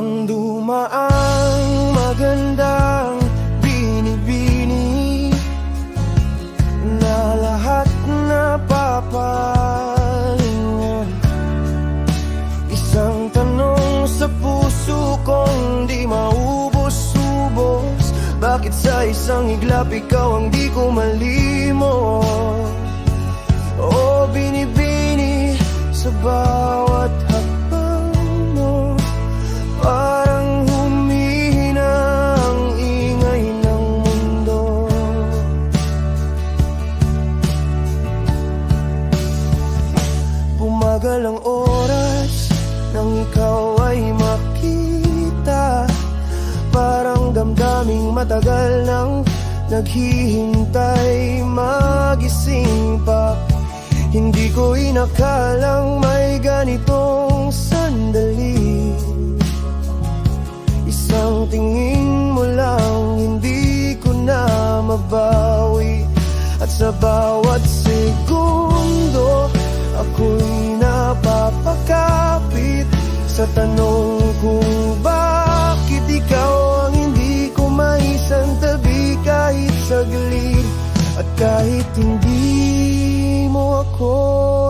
Ang dumaang magandang binibini na lahat na papalingon. Isang tanong sa puso kong di maubos-ubos, bakit sa isang iglap ikaw ang di ko malimot? O binibini sa bawat hakbang mo, parang humihina ang ingay ng mundo. Bumagal ang oras nang ikaw ay makita, parang damdaming matagal nang naghihintay magising pa. Hindi ko inakalang may ganitong sandali. Isang tingin mo lang hindi ko na mabawi. At sa bawat segundo ako'y napapakapit sa tanong kung bakit ikaw ang hindi ko maisantabi kahit saglit. At kahit hindi mo ako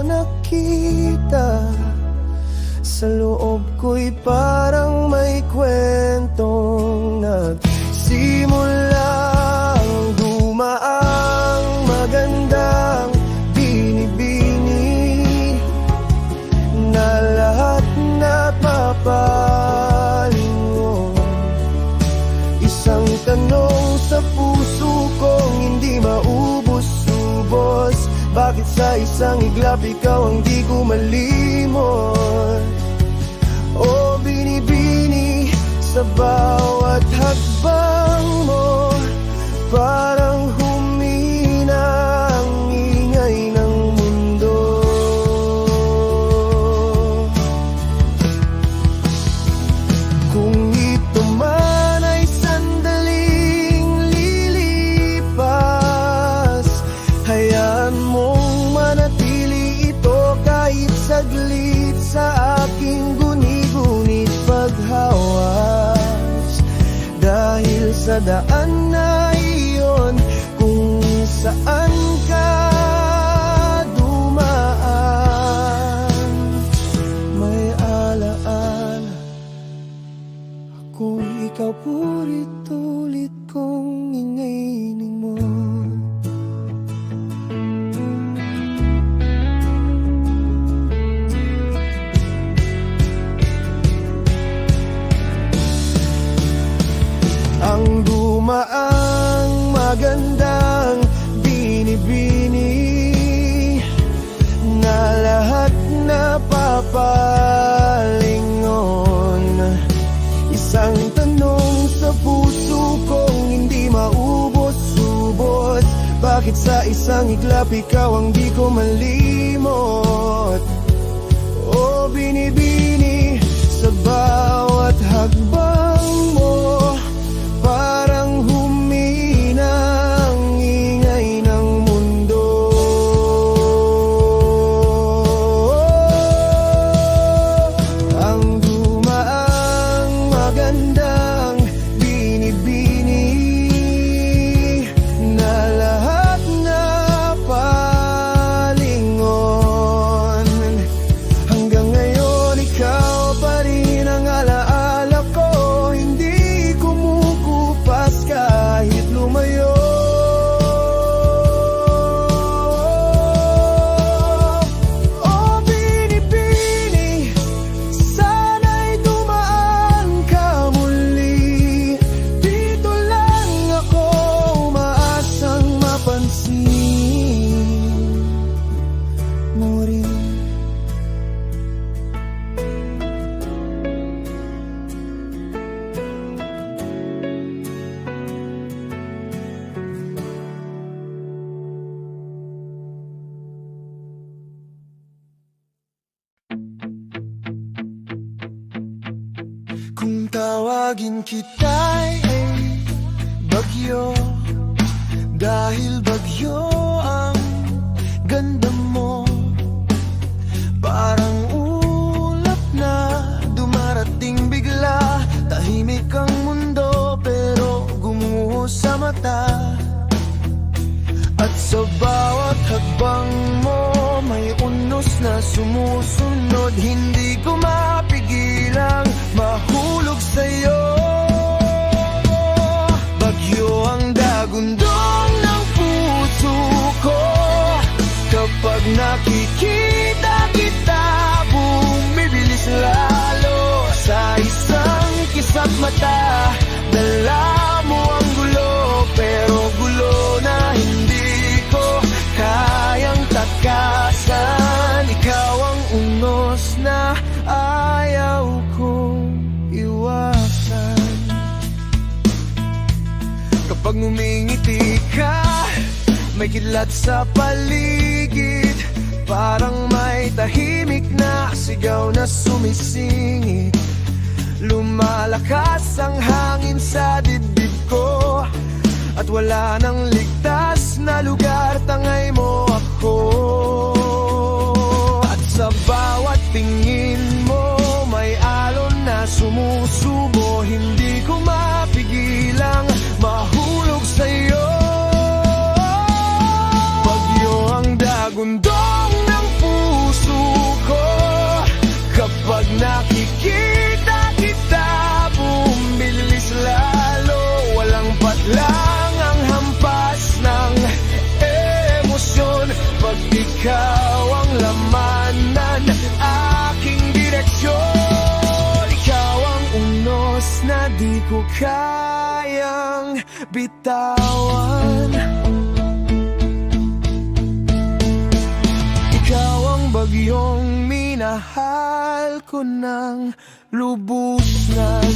nakita, sa loob ko'y parang may kwentong nagsimula. Ang dumaang magandang binibini na lahat na papalingon. Isang tanong sa puso kong hindi maubos-ubos, bakit sa isang iglap ikaw ang di ko malimot? O binibini sa bawat hakbang mo, parang humina ang ingay ng mundo. Kung ito man ay sandaling lilipas, hayaan mong manatili ito kahit saglit sa aking guni-gunit paghawas. Dahil sa daan na iyon kung saan ka dumaan, may alaala kung ikaw pulit-ulit kong ingainin mo. Ang dumaang magandang binibini na lahat na papalingon. Isang tanong sa puso kong hindi maubos-ubos, bakit sa isang iglap ikaw ang di ko malimot? O binibini sa bawat hakbang mo, parang humina ang ingay ng mundo. Ang dumaang magandang binibini na lahat na palingon. Hanggang ngayon ikaw pa rin ang alaala ko, hindi kumukupas kahit lumayo. O binibini, sana'y dumaan ka muli. Dito lang ako umaasang mapansin mo rin. Kung tawagin kita'y bagyo, dahil bagyo ang ganda mo. Parang ulap na dumarating bigla, na sumusunod, hindi ko mapigilang mahulog sa'yo. Bagyo ang dagundong ng puso ko, kapag nakikita kita, bumibilis lalo. Sa isang kisap mata, dala mo ang gulo, pero gulo na hindi ko kayang takasan. Ikaw ang unos na ayaw kong iwasan. Kapag ngumingiti ka, may kidlat sa paligid, parang may tahimik na sigaw na sumisingit. Lumalakas ang hangin sa dibdib ko, at wala nang ligtas na lugar, tangay mo ako. At sa bawat tingin mo, may alon na sumusubo, hindi ko mapigilang mahulog sa'yo. Bagyo ang dagundong ng puso ko, kapag nakikita kita, bumibilis lalo. Walang patlang ang hampas ng emosyon, pag ikaw ang laman ng aking direksyon. Ikaw ang unos na di ko kayang bitawan. Ikaw ang bagyong minahal ko ng lubusan.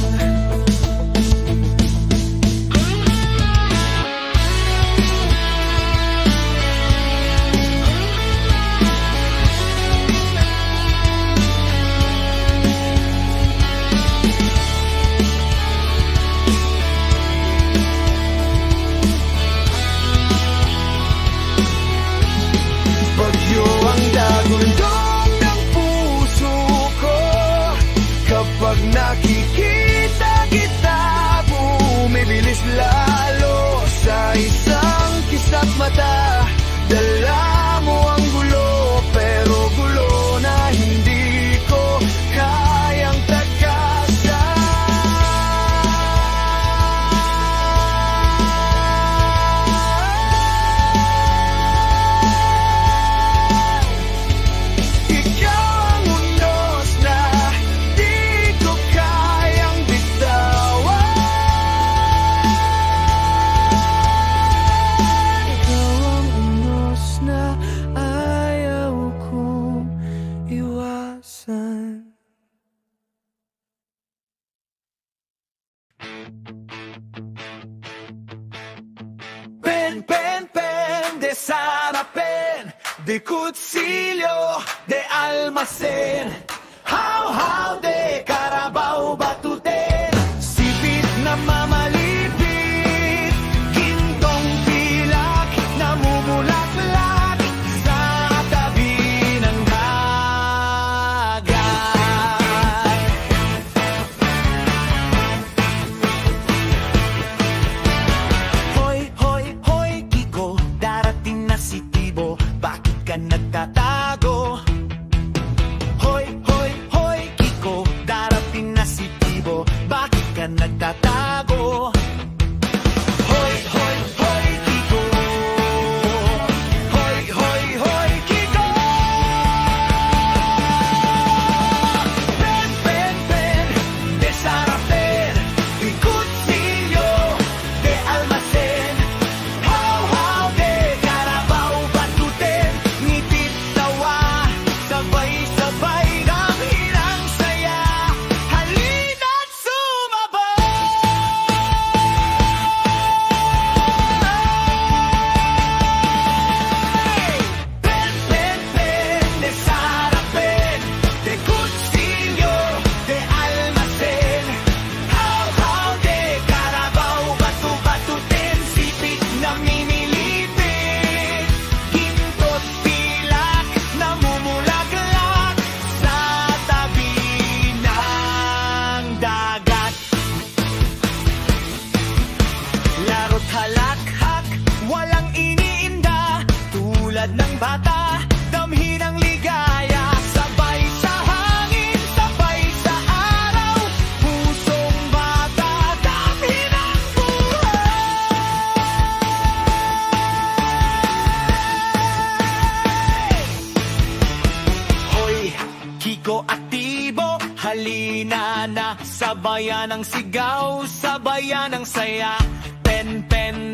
Bagyo ang dagundong ng puso ko, kapag nakikita kita, bumibilis lalo. Sa isang kisap mata, dala mo ang gulo, pero gulo na hindi ko kayang takasan. Ikaw ang unos na di ko kayang bitawan. Ikaw ang unos na ayaw kong iwasan. Pen, de sarapén, de kutsilyo, de almacén, how, de Carabao Batuten, sipit na mamalipit, gintong pilak, namumulaklak sa tabi ng dagat. Hoy, Kiko, darating na si Tibo, bakit ka nagtatago? Hoy, Kiko, darating na si Tibo, bakit ka nagtatago? Hoy, Kiko. Hoy, Kiko. Pen, de sarapén, de kutsilyo, de almacén, how, de Carabao Batuten, ngipit tawa, sabay-sabay ang hirang saya, halina't sumabay. Pen, de sarapén, de kutsilyo, de almacén, how, de Carabao Batuten, sipit na minilipit, gintot pilak, namumulaklak sa tabi ng dagat. Laro't halakhak, walang iniinda, tulad ng bata, damhin ang ligaya, Sabayan ng sigaw, sabayan ng saya. Pen, pen,